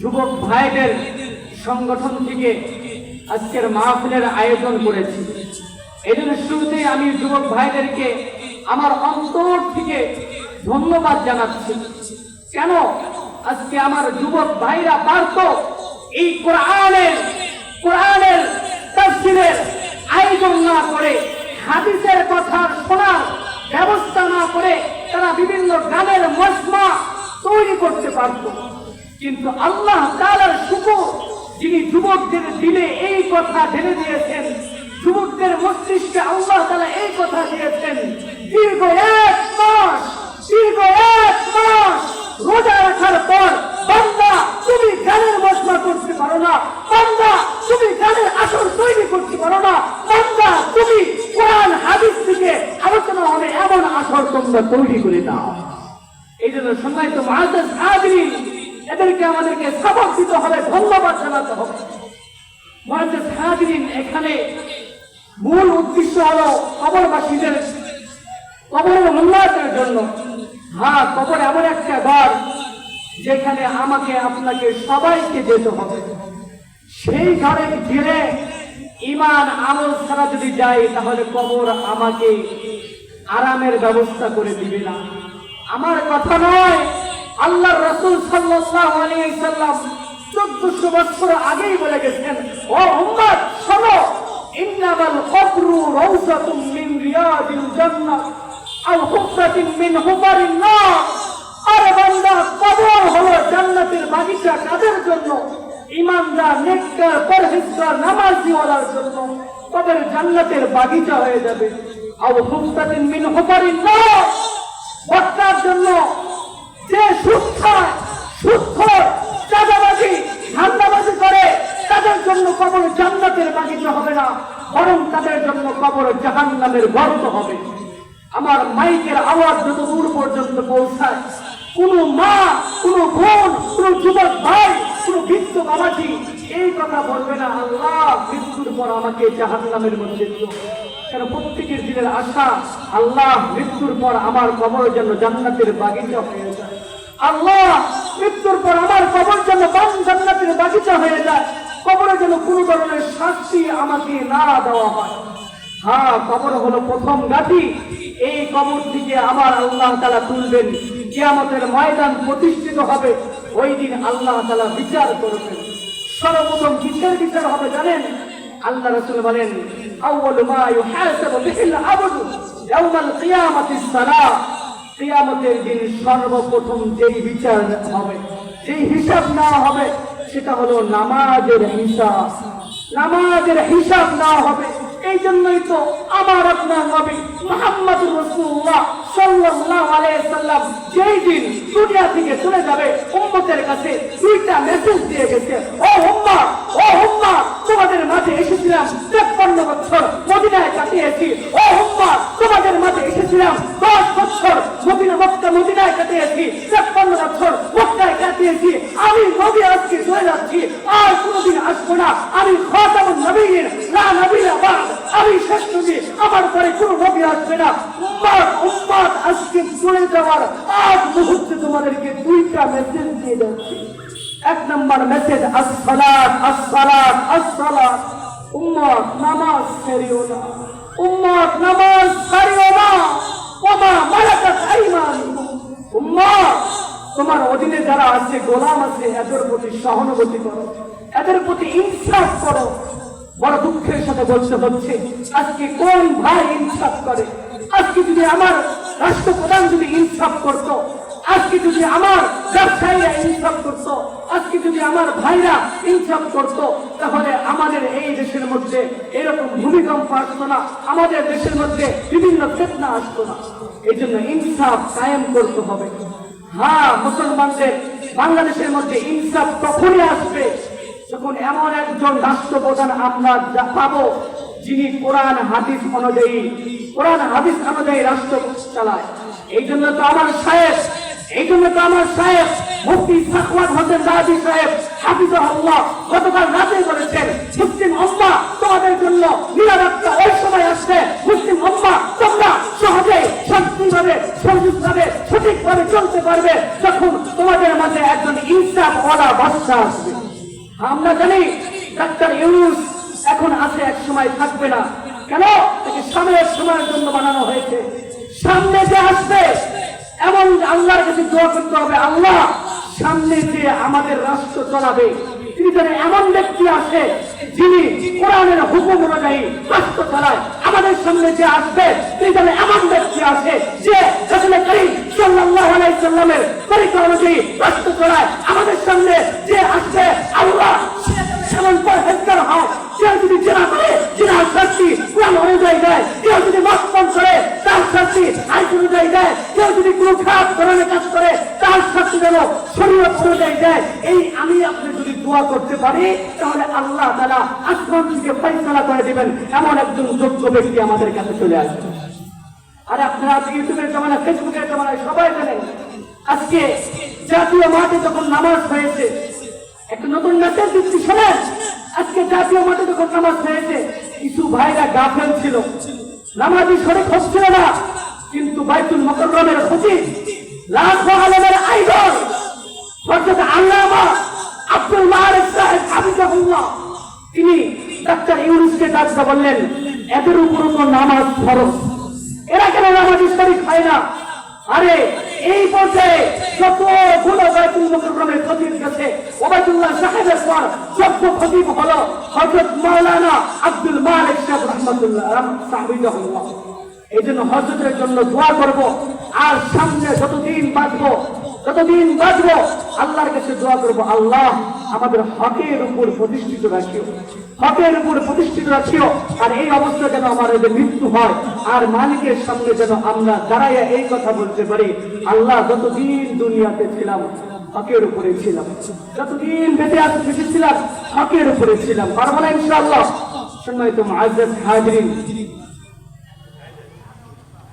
যুবক ভাইদের সংগঠন থেকে আজকের মাহফিলের আয়োজন করেছি। এই জন্য শুরুতেই আমি যুবক ভাইদেরকে আমার অন্তর থেকে ধন্যবাদ জানাচ্ছি। কেন আজকে আমার যুবক ভাইরা পারত এই কোরআনের তাফসীরের আয়োজন না করে, হাদিসের কথা শোনার ব্যবস্থা না করে তারা বিভিন্ন গানের মজমা তৈরি করতে পারত। কিন্তু আল্লাহ তাআলার শুকর, যিনি যুবকদের দিলে এই কথা ঢেলে দিয়েছেন, যুবকদের মস্তিষ্কে আল্লাহ তাআলা এই কথা দিয়েছেন, দীর্ঘ এক মাস রোজা রাখার পর বান্দা তুমি গানের মজমা করতে পারো না, বান্দা তুমি গানের আসর তৈরি করতে পারো না, বান্দা তুমি কোরআন হাদিস থেকে আলোচনা হবে এমন আসর তোমরা তৈরি করে দাও। এই জন্য সম্মানিত মুআজ্জাজ হাজিরিন, এদেরকে আমাদেরকে সবক দিতে হবে, ধন্যবাদ জানাতে হবে। মুআজ্জাজ হাজিরিন, এখানে মূল উদ্দেশ্য হলো কবরবাসীদের কবরের উন্নয়নের জন্য। হ্যাঁ, কবর এমন একটা ঘর যেখানে আমাকে আপনাকে সবাইকে যেতে হবে। সেই ঘরে গেলে ঈমান আমল ছাড়া যদি যাই, তাহলে কবর আমাকে আরামের ব্যবস্থা করে দিবে না। আমার কথা নয়, আল্লাহর রাসূল সাল্লাল্লাহু আলাইহি ওয়াসাল্লাম 1400 বছর আগেই বলে গেছেন, ও উম্মত শোনো, ইন্নামাল কবরু রাউযাতুম মিন রিয়াদিল জান্নাহ আও হুফরাতুম মিন হুফারিন নার। আরে বান্দা, কবর হলো জান্নাতের বাগিচা কাদের জন্য? ঈমানদার, নেককার, পরহেজগার, নামাজি ওয়ালার জন্য কবর জান্নাতের বাগিচা হয়ে যাবে। আও হুফরাতুম মিন হুফারিন নার, বক্তার জন্য, যে সুদ খায়, সুদখোর, চাঁদাবাজি, ধান্দাবাজি করে, তাদের জন্য কবর জান্নাতের বাগিচা হবে না, বরং তাদের জন্য কবর জাহান্নামের গর্ত হবে। আমার মাইকের আওয়াজ যত দূর পর্যন্ত পৌঁছায়, কোন মা, কোন বোন, কোন যুবক ভাই, কোন বৃদ্ধ বাবাজি এই কথা বলবে না, আল্লাহ মৃত্যুর পর আমাকে জাহান্নামের মধ্যে দিও। কারণ প্রত্যেকের দিনের আশা, আল্লাহ মৃত্যুর পর আমার কবর যেন জান্নাতের বাগিচা হয়ে যায়, আল্লাহ মৃত্যুর পর আমার কবর যেন জান্নাতের বাগিচা হয়ে যায়, কবরে যেন কোনো ধরনের শাস্তি আমাকে না দেওয়া হয়। হ্যাঁ, কবর হলো প্রথম গাঁথি। এই কবর থেকে আমার আল্লাহ তাআলা তুলবেন, কিয়ামতের ময়দান প্রতিষ্ঠিত হবে। ওই দিন আল্লাহ তাআলা বিচার করবেন। সর্বপ্রথম বিচার হবে জানেন? আল্লাহ রাসূল বলেন, আউয়ালু মা ইউহাসাবু বিহিল আবদু ইয়াউমাল কিয়ামাতিস সালাহ। কিয়ামতের দিন সর্বপ্রথম যেই বিচার হবে, যেই হিসাব নেওয়া হবে, সেটা হলো নামাজের হিসাব। নামাজের হিসাব নেওয়া হবে। এই জন্যই তো আমার আপনার নবী মুহাম্মদুর রাসূলুল্লাহ সাল্লাল্লাহু আলাইহি ওয়াসাল্লাম যেই দিন দুনিয়া থেকে চলে যাবে, উম্মতের কাছে দুইটা মেসেজ দিয়ে গেছে, ও উম্মাহ, তোমাদের মাঝে এসেছিলাম 53 বছর মদিনায় কাটিয়েছি, ও উম্মাহ, তোমাদের মাঝে এসেছিলাম 10 বছর মদিনায় কাটিয়েছি, 53 বছর মক্কায় কাটিয়েছি। আমি নবী আজকে চলে যাচ্ছি, আর কোনোদিন আসবো না। আমি খাতামুন নবিয়্যিন, লা নবিয়্যা বা'দ, আমি শেষ নবী, আমার পরে কোনো নবী আসবে না। উম্মাত আজকে চলে যাওয়ার আগ মুহূর্তে তোমাদেরকে দুইটা মেসেজ দিয়ে যাচ্ছি। এক নম্বর মেসেজ, আসসালাত আসসালাত আসসালাত। উম্মত নামাজ ছাড়িও না, উম্মত নামাজ ছাড়িও না। ওমা মালাকাত আইমানুকুম, উম্মত তোমার অধীনে যারা আছে, গোলাম আছে, এদের প্রতি সহানুভূতি করো, এদের প্রতি ইনসাফ করো। বড় দুঃখের সাথে বলতে হচ্ছে, আজকে কোন ভাই ইনসাফ করে? আজকে যদি আমার রাষ্ট্রপ্রধান যদি ইনসাফ করত, আজকে যদি আমার ব্যবসায়ীরা ইনসাফ করত, আজকে যদি আমার ভাইরা ইনসাফ করত, তাহলে আমাদের এই দেশের মধ্যে এরকম ভূমিকম্প আসতো না, আমাদের দেশের মধ্যে বিভিন্ন ফিতনা আসতো না। এই জন্য ইনসাফ কায়েম করতে হবে। হ্যাঁ, মুসলমানদের বাংলাদেশের মধ্যে ইনসাফ তখনই আসবে যখন এমন একজন রাষ্ট্রপ্রধান আমরা পাবো, যিনি কোরআন হাদিস অনুযায়ী রাষ্ট্র চালায়। এই জন্য তো আমার সাহেব মুফতি সাখাওয়াত হোসেন রাজি সাহেব হাফিজাহুল্লাহ গতকাল রাতে বলেছেন, মুসলিম উম্মাহ তোমাদের জন্য নিরাপত্তা ওই সময় আসছে, মুসলিম উম্মাহ তোমরা সহজে শান্তিভাবে সঠিকভাবে চলতে পারবে যখন তোমাদের মাঝে একজন ইনসাফওয়ালা রাস্তা আসবে। আমরা জানি ডাক্তার ইউনূস এখন আছে, এক সময় থাকবে না। কেন? তাকে সামনের সময়ের জন্য বানানো হয়েছে। সামনে যে আসবে, এমন আল্লাহর কাছে দোয়া করতে হবে, আল্লাহ সামনে যে আমাদের রাষ্ট্র চালাবে তিনি যেন এমন ব্যক্তি আছে যিনি কোরআনের হুকুম অনুযায়ী রাষ্ট্র চালায়। আমাদের সামনে যে আসবে তিনি যেন এমন ব্যক্তি আছে যে রাসূল করিম সাল্লাল্লাহু আলাইহি সাল্লামের তরিকা অনুযায়ী রাষ্ট্র চালায়। আমাদের সামনে যে আসবে আল্লাহ এমন পরহেজগার হয়, কেউ যদি জেনা করে জেনার শাস্তি কোরআন অনুযায়ী দেয়, কেউ যদি মদ পান করে তার শাস্তি আইন অনুযায়ী দেয়, কেউ যদি কোনো খারাপ ধরনের কাজ করে তার শাস্তি যেন শরীয়ত অনুযায়ী দেয়। এই আমি আপনি যদি দোয়া করতে পারি তাহলে আল্লাহ তাআলা আসমান থেকে ফয়সালা করে দিবেন, এমন একজন যোগ্য ব্যক্তি আমাদের কাছে চলে আসবে। আর আপনারা আজকে ইউটিউবের জামানায়, ফেসবুকের জামানায় সবাই জানেন, আজকে জাতীয় মাঠে যখন নামাজ হয়েছে, একটা নতুন নাচের দিচ্ছি শোনেন, আজকে জাতীয় মাঠে যখন নামাজ হয়েছে কিছু ভাইরা গাফেল ছিল, নামাজি শরীক হচ্ছিল না, কিন্তু বাইতুল মুকাররমের খতিব, লাখো আলেমের আইডল হযরত আল্লামা আব্দুল মালিক সাহেব হাফিজাহুল্লাহ, তিনি ডাক্তার ইউনূসকে ডাকতে বললেন, এদের উপর তো নামাজ ফরজ, এরা কেন নামাজি শরীক হয় না? আরে এই পর্যায়ে যতগুলো বাইতুল মুকাররমের খতিব গেছে, ওবায়দুল্লাহ সাহেবের পর যোগ্য খতিব হলো হযরত মাওলানা আব্দুল মালিক সাহেব রাহমাতুল্লাহ সাহেবাহুল্লাহ। এই জন্য হযরতের জন্য দোয়া করব, আর সামনে যতদিন বাঁচবো আল্লাহর কাছে দোয়া করব, আল্লাহ আমাদের হকের উপর প্রতিষ্ঠিত রাখিও, হকের উপর প্রতিষ্ঠিত রাখিও। আর এই অবস্থা যেন আমার মৃত্যু হয় আর মালিকের সামনে যেন আমরা দাঁড়াইয়া এই কথা বলতে পারি, আল্লাহ যতদিন দুনিয়াতে ছিলাম হকের উপরে ছিলাম, যতদিন বেঁচে ছিলাম হকের উপরে ছিলাম। পারবো না ইনশাআল্লাহ? সম্মানিত মুআজ্জাজ হাজিরিন,